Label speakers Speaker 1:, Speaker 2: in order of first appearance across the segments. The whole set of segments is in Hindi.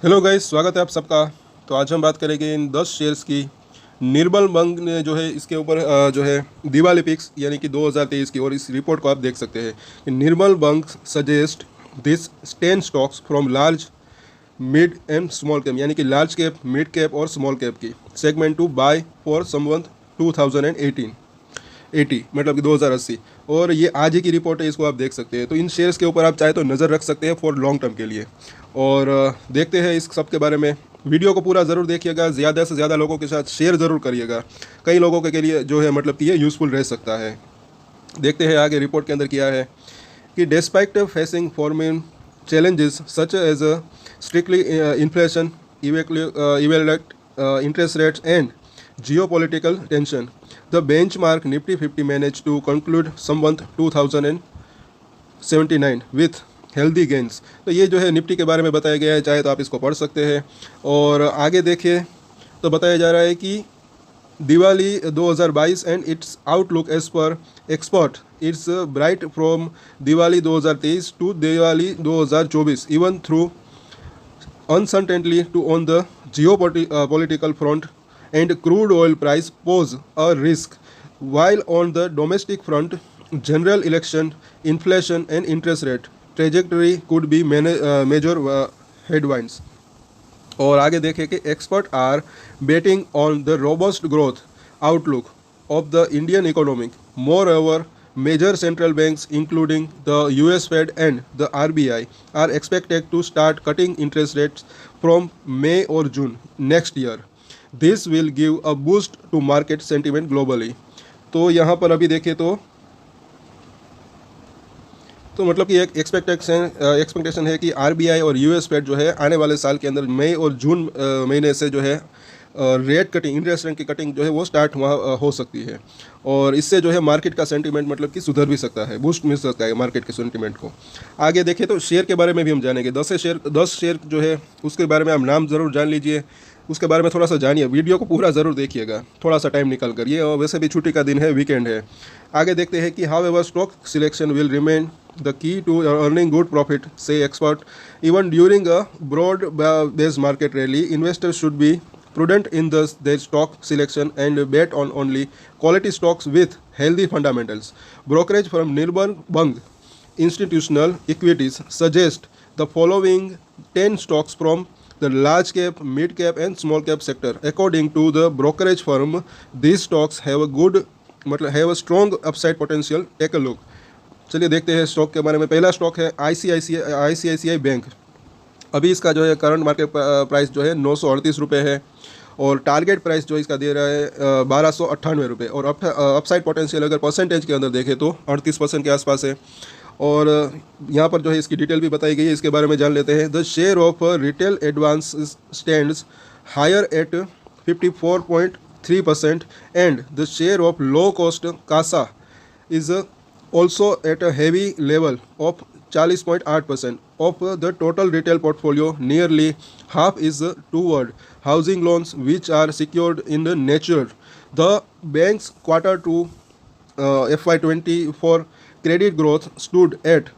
Speaker 1: हेलो गाइस, स्वागत है आप सबका। तो आज हम बात करेंगे इन 10 शेयर्स की। निर्मल बंग ने जो है इसके ऊपर जो है दिवाली पिक्स यानी कि 2023 की, और इस रिपोर्ट को आप देख सकते हैं कि Nirmal Bang suggest this 10 stocks from large mid and small cap, यानी कि लार्ज कैप, मिड कैप और स्मॉल कैप की segment to buy for Samvat 2080, मतलब कि 2080। और ये आज ही की रिपोर्ट है, इसको आप देख सकते हैं। तो इन शेयर्स के ऊपर आप चाहे तो नज़र रख सकते हैं फॉर लॉन्ग टर्म के लिए। और देखते हैं इस सब के बारे में। वीडियो को पूरा ज़रूर देखिएगा, ज़्यादा से ज़्यादा लोगों के साथ शेयर ज़रूर करिएगा। कई लोगों के लिए जो है मतलब कि ये यूज़फुल रह सकता है। देखते हैं आगे रिपोर्ट के अंदर क्या है कि despite facing forming challenges such as strictly inflation, evaluate interest rates and geopolitical tension, the benchmark Nifty 50 managed to conclude month 2079 with healthy gains. तो ये जो है निफ्टी के बारे में बताया गया है, चाहे तो आप इसको पढ़ सकते हैं। और आगे देखिए तो बताया जा रहा है कि Diwali 2022 and its outlook as per expert it's bright from Diwali 2023 to Diwali 2024 even through uncertainty to on the geopolitical front and crude oil price pose a risk, while on the domestic front general election, inflation and interest rate trajectory could be major headwinds। और आगे देखें कि expert are betting on the robust growth outlook of the Indian economic. Moreover major central banks including the US Fed and the RBI are expected to start cutting interest rates from May और June next year. This will give a boost to market sentiment globally. तो यहाँ पर अभी देखें तो मतलब कि एक एक्सपेक्टेशन है कि आरबीआई और यूएस फेड जो है आने वाले साल के अंदर मई और जून महीने से जो है रेट कटिंग, इंटरेस्ट रेट की कटिंग जो है वो स्टार्ट वहाँ हो सकती है। और इससे जो है मार्केट का सेंटीमेंट मतलब कि सुधर भी सकता है, बूस्ट मिल सकता है मार्केट के सेंटीमेंट को। आगे देखें तो शेयर के बारे में भी हम जानेंगे। 10 शेयर जो है उसके बारे में आप नाम ज़रूर जान लीजिए, उसके बारे में थोड़ा सा जानिए। वीडियो को पूरा ज़रूर देखिएगा थोड़ा सा टाइम निकाल कर। ये और वैसे भी छुट्टी का दिन है, वीकेंड है। आगे देखते हैं कि however stock selection will remain the key to earning good profit से expert even during a broad based market rally. Investors should be prudent in their stock selection and bet on only quality stocks with healthy fundamentals. Brokerage firm Nirmal Bang Institutional Equities suggest the following 10 stocks from the large cap, mid cap and small cap sector. According to the brokerage firm, these stocks have a strong upside potential. Take a look. चलिए देखते हैं स्टॉक के बारे में। पहला स्टॉक है आईसीआईसीआई बैंक। अभी इसका जो है करंट मार्केट प्राइस जो है 938 रुपये है, और टारगेट प्राइस जो इसका दे रहा है 1298 रुपये। और अपसाइड पोटेंशियल अगर परसेंटेज के अंदर देखें तो 38% के आसपास है। और यहाँ पर जो है इसकी डिटेल भी बताई गई है, इसके बारे में जान लेते हैं। The share of retail advance stands higher at 54.3% and the share of low cost CASA is also at a heavy level of 40.8% of the total retail portfolio. Nearly half is toward housing loans which are secured in the nature. The bank's Q2 FY24 credit growth stood at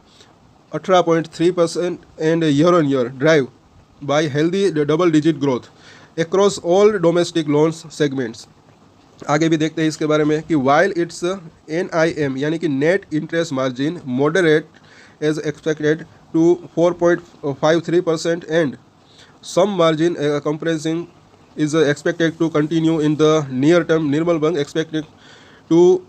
Speaker 1: 18.3% and year-on-year drive by healthy double-digit growth across all domestic loans segments। आगे भी देखते हैं इसके बारे में कि वाइल इट्स NIM यानी कि net interest margin moderate as expected to 4.53% and some margin compressing is expected to continue in the near term. Nirmal Bang expected to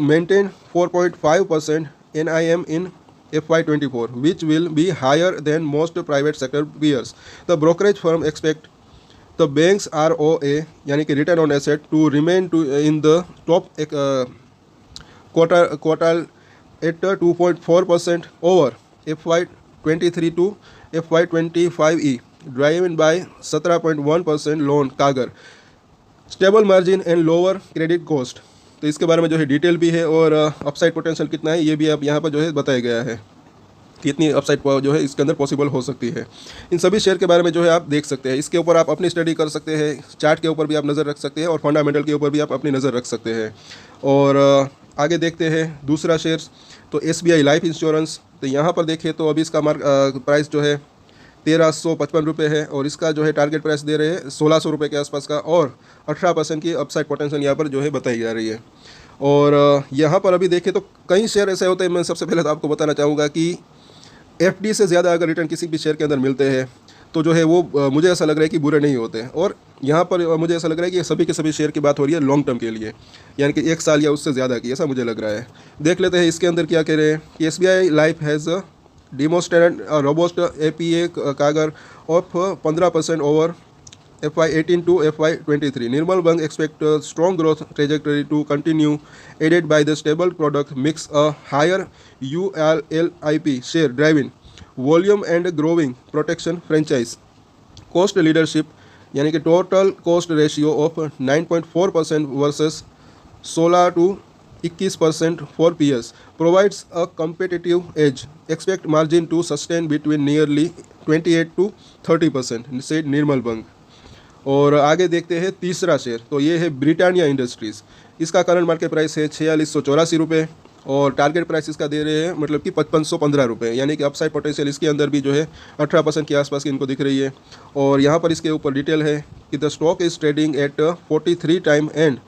Speaker 1: maintain 4.5% NIM in FY24, which will be higher than most private sector peers. The brokerage firm expect the bank's ROA यानी कि return on asset to remain in the top quartile at 2.4% over FY23 to FY25E, driven by 17.1% loan Kagar, stable margin and lower credit cost. तो इसके बारे में जो है डिटेल भी है, और अपसाइड पोटेंशियल कितना है ये भी आप यहाँ पर जो है बताया गया है, कितनी अपसाइड जो है इसके अंदर पॉसिबल हो सकती है। इन सभी शेयर के बारे में जो है आप देख सकते हैं। इसके ऊपर आप अपनी स्टडी कर सकते हैं, चार्ट के ऊपर भी आप नज़र रख सकते हैं और फंडामेंटल के ऊपर भी आप अपनी नज़र रख सकते हैं। और आगे देखते हैं दूसरा शेयर्स तो SBI लाइफ इंश्योरेंस। तो यहाँ पर देखें तो अभी इसका प्राइस जो है 1355 रुपये है और इसका जो है टारगेट प्राइस दे रहे हैं 1600 रुपये के आसपास का और 18% की अपसाइड पोटेंशियल यहाँ पर जो है बताई जा रही है। और यहाँ पर अभी देखें तो कई शेयर ऐसे होते हैं, मैं सबसे पहले तो आपको बताना चाहूँगा कि एफडी से ज़्यादा अगर रिटर्न किसी भी शेयर के अंदर मिलते हैं तो जो है वो मुझे ऐसा लग रहा है कि बुरे नहीं होते। और यहाँ पर मुझे ऐसा लग रहा है कि सभी के सभी शेयर की बात हो रही है लॉन्ग टर्म के लिए, यानी कि 1 साल या उससे ज़्यादा की, ऐसा मुझे लग रहा है। देख लेते हैं इसके अंदर क्या कह रहे हैं कि SBI life has demonstrated a robust APA CAGR of 15% over FY18 to FY23. Nirmal Bang expect a strong growth trajectory to continue, aided by the stable product mix, a higher ULLIP share driving volume and growing protection franchise. Cost leadership यानी कि total cost ratio of 9.4% versus 16 to 21% for peers provides a competitive edge. Expect margin to sustain between nearly 28 to 30%, said Nirmal Bang. और आगे देखते हैं तीसरा शेयर, तो ये है ब्रिटानिया इंडस्ट्रीज़। इसका करंट मार्केट प्राइस है 4684 रुपये और टारगेट प्राइस इसका दे रहे हैं मतलब कि 5515 रुपये, यानी कि अपसाइड पोटेंशियल इसके अंदर भी जो है 18% के आसपास की इनको दिख रही है। और यहाँ पर इसके ऊपर डिटेल है कि the stock is trading at 43 time and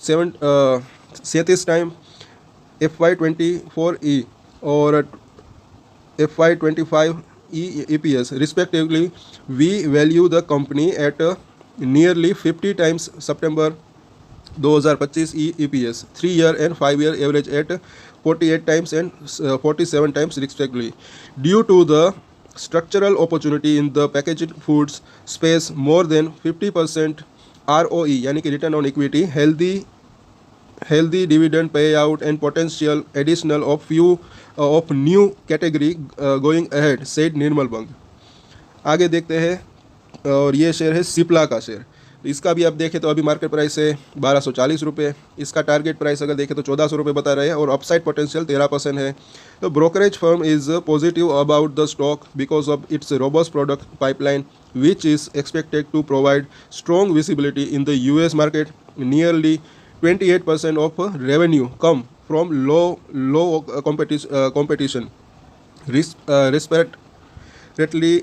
Speaker 1: 37 time FY24E और FY25E EPS respectively. We value the company at nearly 50 times September 2025 EPS, 3-year and 5-year average at 48 times and 47 times respectively. Due to the structural opportunity in the packaged foods space, more than 50% ROE यानी कि return on equity, healthy dividend payout and potential additional of new category going ahead, said Nirmal Bang. आगे देखते हैं और ये शेयर है सिप्ला का शेयर। इसका भी आप देखें तो अभी मार्केट प्राइस है 1240 रुपये। इसका टारगेट प्राइस अगर देखें तो 1400 रुपये बता रहे हैं और अपसाइड पोटेंशियल 13% है। तो brokerage firm is positive about the stock because of its robust product pipeline which is expected to provide strong visibility in the US market. Nearly 28% of revenue come from low competition respectively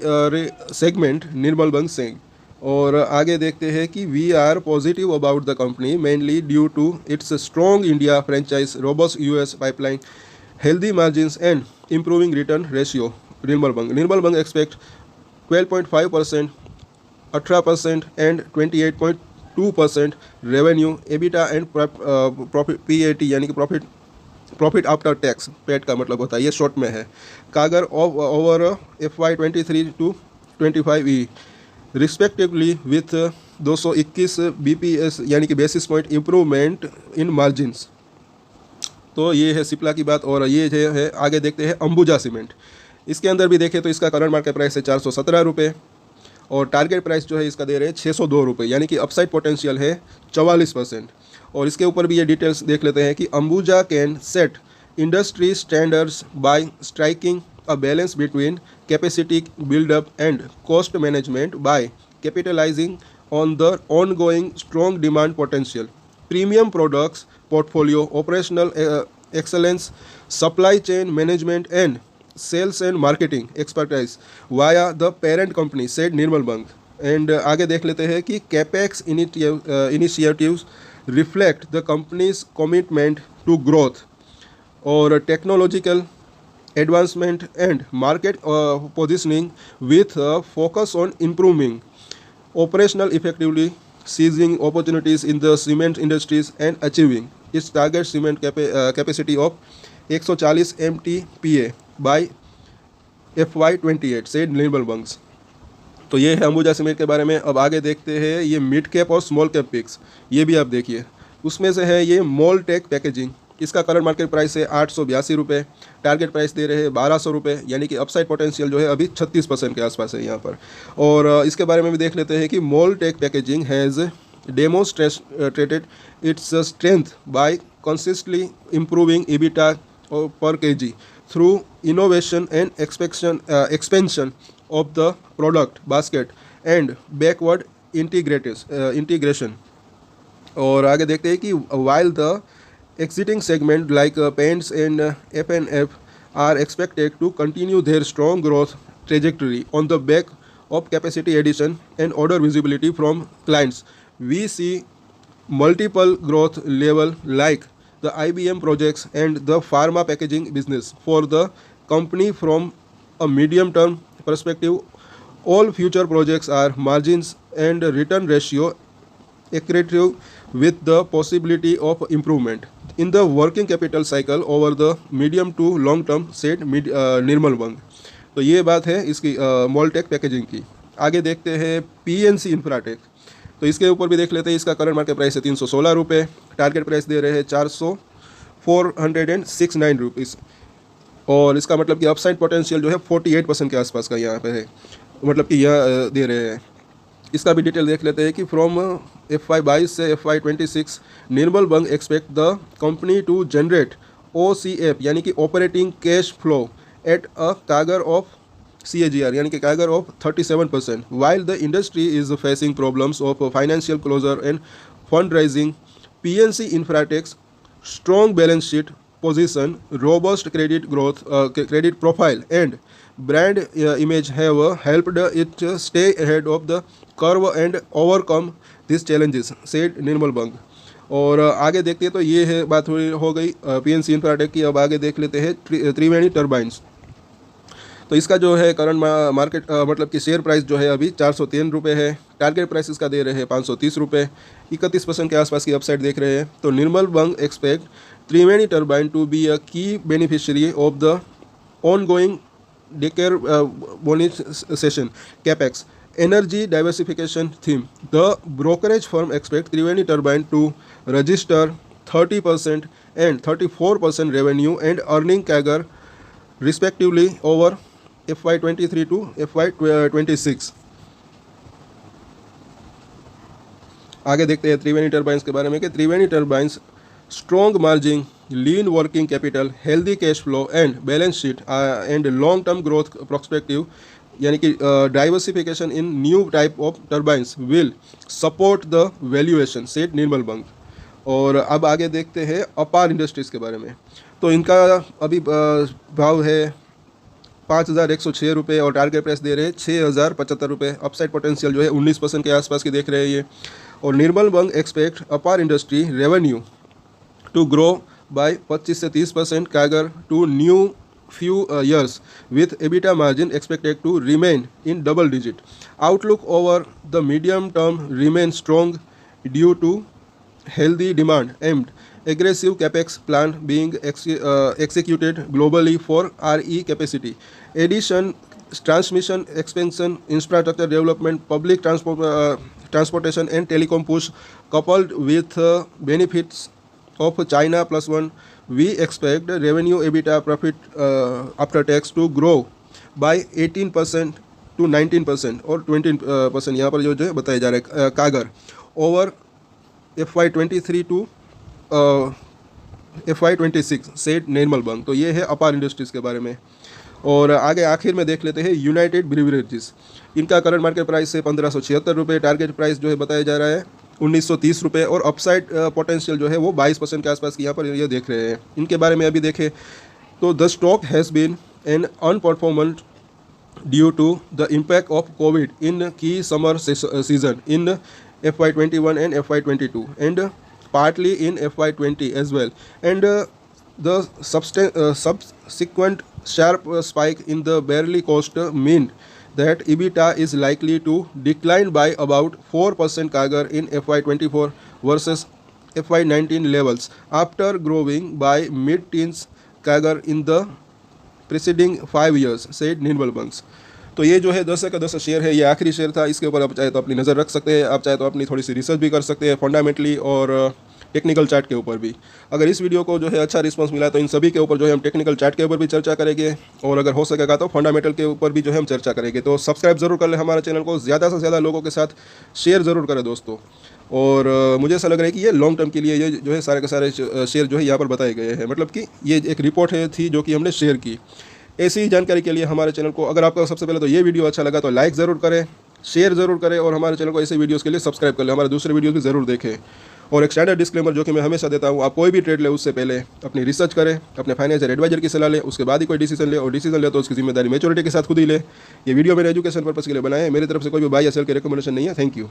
Speaker 1: segment, Nirmal Bang saying. और आगे देखते हैं कि we are positive about the company mainly due to its strong India franchise, robust US pipeline, healthy margins and improving return ratio. Nirmal Bang expect 12.5%, 18% and 28.2% revenue, EBITDA and profit PAT यानी कि प्रॉफिट आफ्टर टैक्स, पेट का मतलब होता है, ये शॉर्ट में है, कागर over FY23 to 25E respectively with 221 BPS यानी कि basis point improvement in margins. तो ये है सिप्ला की बात. और ये है आगे देखते हैं अंबुजा सीमेंट. इसके अंदर भी देखें तो इसका करंट मार्केट प्राइस है 417 रुपये और टारगेट प्राइस जो है इसका दे रहे हैं 602 रुपये, यानी कि अपसाइड पोटेंशियल है 44%. और इसके ऊपर भी ये डिटेल्स देख लेते हैं कि Ambuja can set industry standards bye striking a balance between capacity build-up and cost management by capitalizing on the ongoing strong demand potential, premium products portfolio, operational excellence, supply chain management and sales and marketing expertise via the parent company, said Nirmal Bang. And आगे देख लेते हैं कि capex initiatives reflect the company's commitment to growth और technological advancement and market positioning with a focus on improving operational effectively, seizing opportunities in the cement industries and achieving its target cement capacity of 140 MTPA by FY28, said Nirmal Bang. तो ये है अंबुजा सीमेंट के बारे में. अब आगे देखते हैं ये मिड कैप और स्मॉल कैप पिक्स. ये भी आप देखिए, उसमें से है ये मोलटेक पैकेजिंग. इसका करंट मार्केट प्राइस है 882 रुपये, टारगेट प्राइस दे रहे हैं 1200 रुपये, यानी कि अपसाइड पोटेंशियल जो है अभी 36% के आसपास है यहाँ पर. और इसके बारे में भी देख लेते हैं कि Mold-Tek packaging has demonstrated its strength by consistently improving EBITDA per kg through innovation and expansion of the product basket and backward integration. और आगे देखते हैं कि while the exiting segment like paints and F&F are expected to continue their strong growth trajectory on the back of capacity addition and order visibility from clients. We see multiple growth level like the IBM projects and the pharma packaging business. For the company from a medium term perspective, all future projects are margins and return ratio accretive with the possibility of improvement in the working capital cycle over the medium to long term, said निर्मल बंग। तो ये बात है इसकी मोल्टेक पैकेजिंग की। आगे देखते हैं PNC इंफ्राटेक। तो इसके ऊपर भी देख लेते हैं। इसका करंट मार्केट प्राइस है 316 रुपये, टारगेट प्राइस दे रहे हैं 469 रुपीज़, और इसका मतलब कि अपसाइड पोटेंशियल जो है 48% के आसपास का यहाँ पे है, मतलब कि यहाँ दे रहे हैं। इसका भी डिटेल देख लेते हैं कि फ्रॉम FY22 से FY26 Nirmal Bang expect the company to generate OCF यानी कि operating cash flow at a CAGR of CAGR यानी कि CAGR of 37%, while the industry is facing problems of financial closure and fundraising. PNC Infratech's strong balance sheet position, robust credit growth, credit profile and brand image have helped it stay ahead of the curve and overcome these challenges, said निर्मल बंग। और आगे देखते हैं तो ये है बात हो गई PNC Infratech की। अब आगे देख लेते हैं त्रिवेणी टर्बाइंस। तो इसका जो है करंट मार्केट मतलब कि शेयर प्राइस जो है अभी 403 रुपये है, टारगेट प्राइस इसका दे रहे हैं 530 रुपये, 31% के आसपास की अपसाइड देख रहे हैं। तो Nirmal Bang expect Triveni Turbine to be a key beneficiary of the ongoing decarbonization capex energy diversification theme. The brokerage firm expects Triveni Turbine to register 30% and 34% revenue and earning CAGR respectively over FY23 to FY26। आगे देखते हैं त्रिवेणी टर्बाइंस के बारे में कि Triveni turbines strong margin, lean working capital, healthy cash flow and balance sheet and long term growth prospective यानी कि diversification in new type of turbines will support the valuation, said Nirmal Bang. और अब आगे देखते हैं अपार इंडस्ट्रीज़ के बारे में। तो इनका अभी भाव है 5,106 रुपये और टारगेट प्राइस दे रहे हैं 6,075 रुपये। अपसाइड पोटेंशियल जो है 19% के आसपास की देख रहे हैं ये। और निर्मल Bang expect Apar industry revenue to grow by 25 से 30% CAGR to new few years with EBITDA margin expected to remain in double digit. Outlook over the medium term remains strong due to healthy demand and aggressive capex plan being executed globally for RE capacity addition, transmission expansion, infrastructure development, public transportation and telecom push coupled with benefits of China Plus One. We expect revenue, EBITDA, profit after tax to grow by 18% to 19% और 20% यहाँ पर जो है बताया जा रहा है कागर over FY23 to FY26, said Nirmal बंग। तो ये है अपार इंडस्ट्रीज़ के बारे में। और आगे आखिर में देख लेते हैं यूनाइटेड ब्रीवरेजेस। इनका करंट मार्केट प्राइस है 1576 रुपये, टारगेट प्राइस जो है बताया जा रहा है 1930 रुपये और अपसाइड पोटेंशियल जो है वो 22% के आसपास की यहाँ पर ये देख रहे हैं। इनके बारे में अभी देखें तो the stock has been an underperformer due to the impact of Covid in key summer season in FY21 and FY22 and partly in FY20 as well, and the subsequent sharp spike in the barley cost mean that EBITDA is likely to decline by about 4% CAGR in FY24 versus FY19 levels after growing by mid-teens CAGR in the preceding 5 years, said निर्मल बंग्स। तो ये जो है 10 का 10 शेयर है, ये आखिरी शेयर था। इसके ऊपर आप चाहे तो अपनी नज़र रख सकते हैं, आप चाहे तो अपनी थोड़ी सी रिसर्च भी कर सकते हैं फंडामेंटली और टेक्निकल चार्ट के ऊपर भी। अगर इस वीडियो को जो है अच्छा रिस्पांस मिला तो इन सभी के ऊपर जो है हम टेक्निकल चार्ट के ऊपर भी चर्चा करेंगे और अगर हो सकेगा तो फंडामेंटल के ऊपर भी जो है हम चर्चा करेंगे। तो सब्सक्राइब ज़रूर कर लें हमारे चैनल को, ज़्यादा से ज़्यादा लोगों के साथ शेयर ज़रूर करें दोस्तों। और मुझे ऐसा लग रहा है कि ये लॉन्ग टर्म के लिए ये जो है सारे के सारे शेयर जो है यहाँ पर बताए गए हैं, मतलब कि ये एक रिपोर्ट थी जो कि हमने शेयर की। ऐसी ही जानकारी के लिए हमारे चैनल को, अगर आपको सबसे पहले तो ये वीडियो अच्छा लगा तो लाइक ज़रूर करें, शेयर ज़रूर करें और हमारे चैनल को ऐसे वीडियोज़ के लिए सब्सक्राइब कर लें, हमारे दूसरे वीडियोज़ भी ज़रूर देखें। और एक स्टैंडर्ड डिस्क्लेमर जो कि मैं हमेशा देता हूँ, आप कोई भी ट्रेड ले उससे पहले अपनी रिसर्च करें, अपने फाइनेंशियल एडवाइजर की सलाह लें, उसके बाद ही कोई डिसीजन ले, और डिसीजन ले तो उसकी जिम्मेदारी मैच्योरिटी के साथ खुद ही ले। ये वीडियो मेरे एजुकेशन पर्पस के लिए बनाया है, मेरी तरफ से कोई भी बाय या सेल की रिकमेंडेशन नहीं है। Thank you.